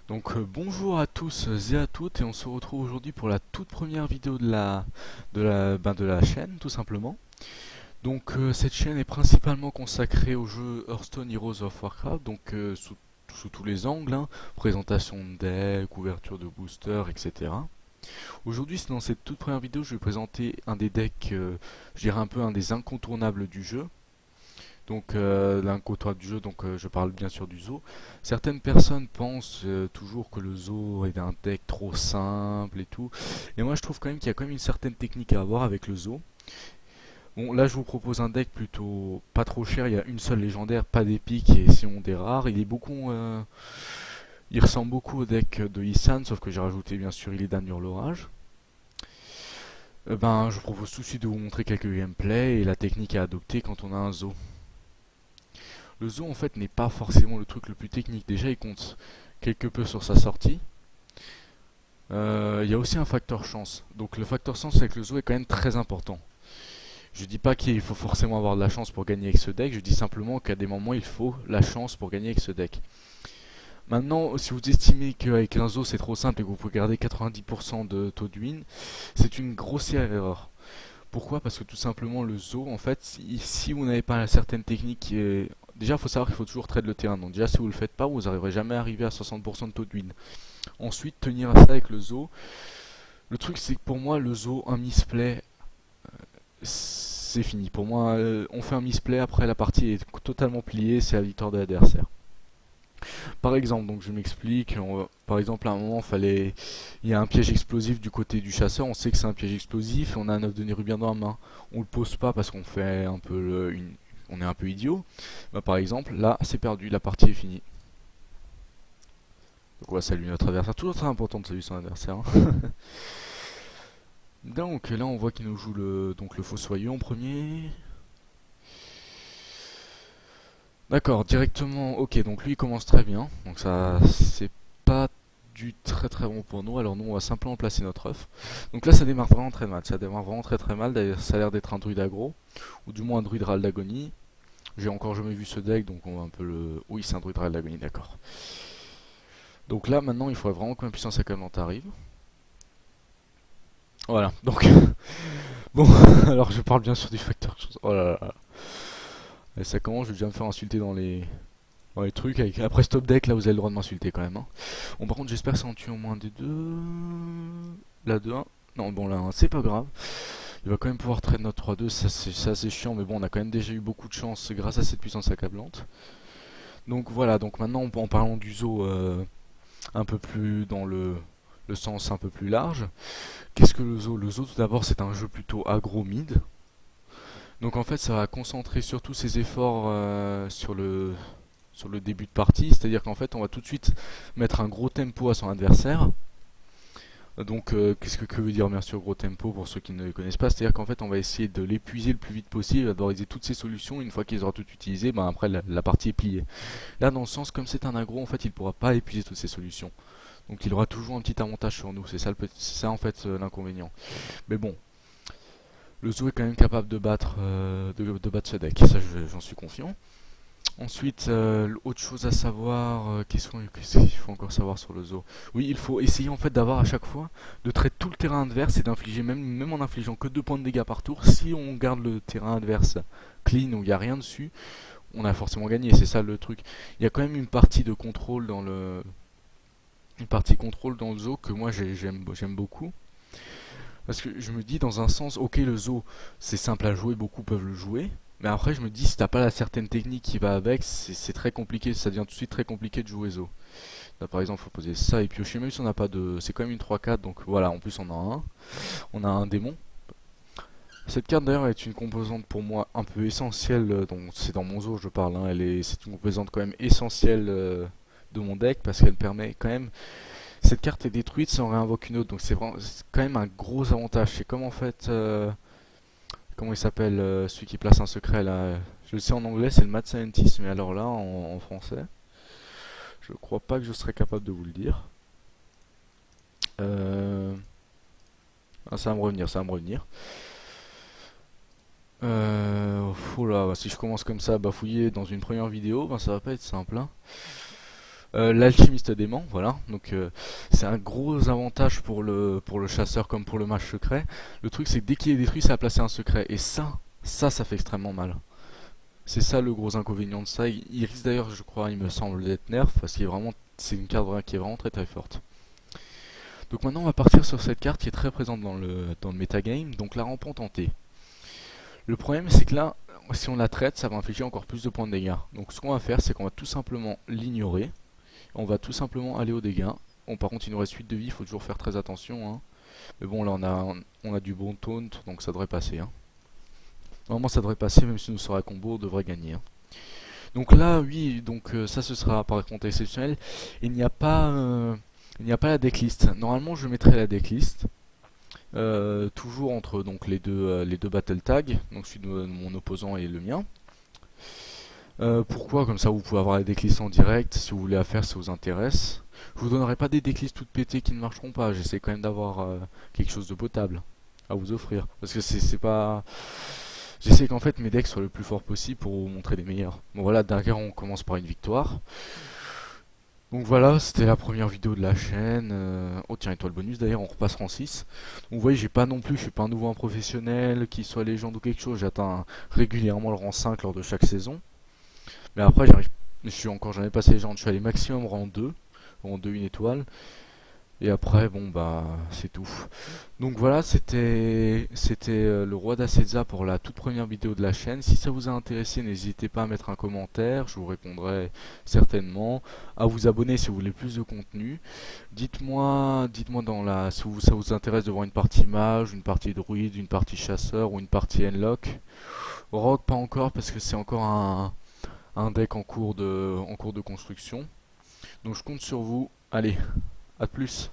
Bonjour à tous et à toutes, et on se retrouve aujourd'hui pour la toute première vidéo de la chaîne tout simplement. Cette chaîne est principalement consacrée au jeu Hearthstone Heroes of Warcraft, sous tous les angles, hein, présentation de deck, ouverture de booster, etc. Aujourd'hui, dans cette toute première vidéo, je vais présenter un des decks, je dirais un peu un des incontournables du jeu. L'incontournable du jeu, je parle bien sûr du Zo. Certaines personnes pensent toujours que le Zo est un deck trop simple et tout. Et moi je trouve quand même qu'il y a quand même une certaine technique à avoir avec le Zo. Bon, là je vous propose un deck plutôt pas trop cher. Il y a une seule légendaire, pas d'épique et sinon des rares. Il ressemble beaucoup au deck de Issan, sauf que j'ai rajouté bien sûr Illidan l'orage. Je vous propose tout de suite de vous montrer quelques gameplays et la technique à adopter quand on a un Zo. Le Zo en fait n'est pas forcément le truc le plus technique. Déjà il compte quelque peu sur sa sortie. Il y a aussi un facteur chance. Donc le facteur chance avec le Zo est quand même très important. Je dis pas qu'il faut forcément avoir de la chance pour gagner avec ce deck, je dis simplement qu'à des moments il faut la chance pour gagner avec ce deck. Maintenant, si vous estimez qu'avec un Zo c'est trop simple et que vous pouvez garder 90% de taux de win, c'est une grossière erreur. Pourquoi? Parce que tout simplement le Zo, en fait, si vous n'avez pas une certaine technique, déjà il faut savoir qu'il faut toujours trade le terrain. Donc déjà si vous le faites pas, vous n'arriverez jamais à arriver à 60% de taux de win. Ensuite, tenir à ça avec le Zo. Le truc c'est que pour moi le Zo, un misplay, c'est fini. Pour moi, on fait un misplay, après la partie est totalement pliée, c'est la victoire de l'adversaire. Par exemple, donc je m'explique, par exemple à un moment il y a un piège explosif du côté du chasseur, on sait que c'est un piège explosif et on a un œuf de Nérubien dans la main. On le pose pas parce qu'on fait un peu on est un peu idiot. Par exemple, là c'est perdu, la partie est finie. Donc on va saluer notre adversaire, toujours très important de saluer son adversaire, hein. Donc là on voit qu'il nous joue le Fossoyeux en premier. D'accord, directement, ok, donc lui il commence très bien, donc ça c'est pas du très très bon pour nous, alors nous on va simplement placer notre œuf. Donc là ça démarre vraiment très mal, ça démarre vraiment très très mal, d'ailleurs ça a l'air d'être un druide aggro, ou du moins un druide Ral d'agonie. J'ai encore jamais vu ce deck, donc on va un peu le... Oui, c'est un druide Ral d'agonie, d'accord. Donc là maintenant il faudrait vraiment que ma puissance accablante arrive. Voilà, donc... Bon, alors je parle bien sûr du facteur chose. Oh là là. Et ça commence, je vais déjà me faire insulter dans les trucs. Après stop deck, là vous avez le droit de m'insulter quand même, hein. Bon, par contre, j'espère que ça en tue au moins des deux. La 2-1. Non, bon, là, 1, c'est pas grave. Il va quand même pouvoir trade notre 3-2. Ça, c'est chiant, mais bon, on a quand même déjà eu beaucoup de chance grâce à cette puissance accablante. Donc voilà, donc maintenant, en parlant du Zo un peu plus dans le sens un peu plus large. Qu'est-ce que le Zo? Le Zo, tout d'abord, c'est un jeu plutôt agro-mid. Donc en fait, ça va concentrer surtout ses efforts sur le début de partie, c'est-à-dire qu'en fait on va tout de suite mettre un gros tempo à son adversaire. Qu'est-ce que veut dire bien sûr gros tempo pour ceux qui ne le connaissent pas? C'est-à-dire qu'en fait on va essayer de l'épuiser le plus vite possible, d'aboriser toutes ses solutions, une fois qu'il aura tout utilisé, après la partie est pliée. Là dans le sens, comme c'est un aggro, en fait il ne pourra pas épuiser toutes ses solutions. Donc il aura toujours un petit avantage sur nous, c'est ça en fait l'inconvénient. Mais bon, le Zoo est quand même capable de battre ce deck, ça j'en suis confiant. Ensuite, autre chose à savoir, qu'est-ce qu'il faut encore savoir sur le Zo? Oui, il faut essayer en fait d'avoir à chaque fois de traiter tout le terrain adverse et d'infliger, même en infligeant que 2 points de dégâts par tour, si on garde le terrain adverse clean où il n'y a rien dessus, on a forcément gagné, c'est ça le truc. Il y a quand même une partie de contrôle une partie contrôle dans le Zo que moi j'aime beaucoup. Parce que je me dis dans un sens, ok le Zo c'est simple à jouer, beaucoup peuvent le jouer. Mais après je me dis si t'as pas la certaine technique qui va avec, c'est très compliqué, ça devient tout de suite très compliqué de jouer Zo. Là par exemple faut poser ça et piocher, même si on n'a pas de... C'est quand même une 3-4, donc voilà, en plus on a un. On a un démon. Cette carte d'ailleurs est une composante pour moi un peu essentielle, donc c'est dans mon Zo je parle, hein, c'est une composante quand même essentielle de mon deck parce qu'elle permet quand même cette carte est détruite si on réinvoque une autre, donc c'est quand même un gros avantage. C'est comme en fait, comment il s'appelle celui qui place un secret là. Je le sais en anglais, c'est le Mad Scientist, mais alors là en français, je crois pas que je serais capable de vous le dire. Euh... ça va me revenir, ça va me revenir. Oh là, si je commence comme ça à bafouiller dans une première vidéo, ça va pas être simple, hein. L'alchimiste dément, voilà. Donc c'est un gros avantage pour le chasseur comme pour le mage secret. Le truc c'est que dès qu'il est détruit, ça a placé un secret. Et ça fait extrêmement mal. C'est ça le gros inconvénient de ça. Il risque d'ailleurs, je crois, il me semble, d'être nerf parce qu'il est vraiment, c'est une carte qui est vraiment très très forte. Donc maintenant on va partir sur cette carte qui est très présente dans le metagame, donc la rampante hantée. Le problème c'est que là, si on la traite, ça va infliger encore plus de points de dégâts. Donc ce qu'on va faire, c'est qu'on va tout simplement l'ignorer. On va tout simplement aller aux dégâts. Bon, par contre il nous reste 8 de vie, il faut toujours faire très attention, hein. Mais bon là on a du bon taunt, donc ça devrait passer, hein. Normalement ça devrait passer, même si nous sera combo, on devrait gagner, hein. Donc là oui, donc ça ce sera par contre exceptionnel. Il n'y a pas il n'y a pas la decklist. Normalement je mettrai la decklist. Toujours entre donc les deux battle tags, donc celui de mon opposant et le mien. Pourquoi? Comme ça vous pouvez avoir les decklists en direct si vous voulez la faire, si ça vous intéresse. Je vous donnerai pas des decklists toutes pétées qui ne marcheront pas, j'essaie quand même d'avoir quelque chose de potable à vous offrir. Parce que c'est pas... J'essaie qu'en fait mes decks soient le plus fort possible pour vous montrer les meilleurs. Bon voilà, derrière on commence par une victoire. Donc voilà, c'était la première vidéo de la chaîne. Oh tiens, étoile bonus d'ailleurs, on repassera en 6. Donc vous voyez, j'ai pas non plus, je suis pas un nouveau un professionnel, qui soit légende ou quelque chose. J'atteins régulièrement le rang 5 lors de chaque saison. Mais après, je suis encore jamais passé légende. Je suis allé maximum rang 2 une étoile. Et après, bon bah, c'est tout. Donc voilà, c'était le roi d'Asetza pour la toute première vidéo de la chaîne. Si ça vous a intéressé, n'hésitez pas à mettre un commentaire, je vous répondrai certainement. À vous abonner si vous voulez plus de contenu. Dites-moi si ça vous intéresse de voir une partie mage, une partie druide, une partie chasseur ou une partie Enlock. Rogue pas encore parce que c'est encore un deck en cours de construction. Donc je compte sur vous. Allez, à plus.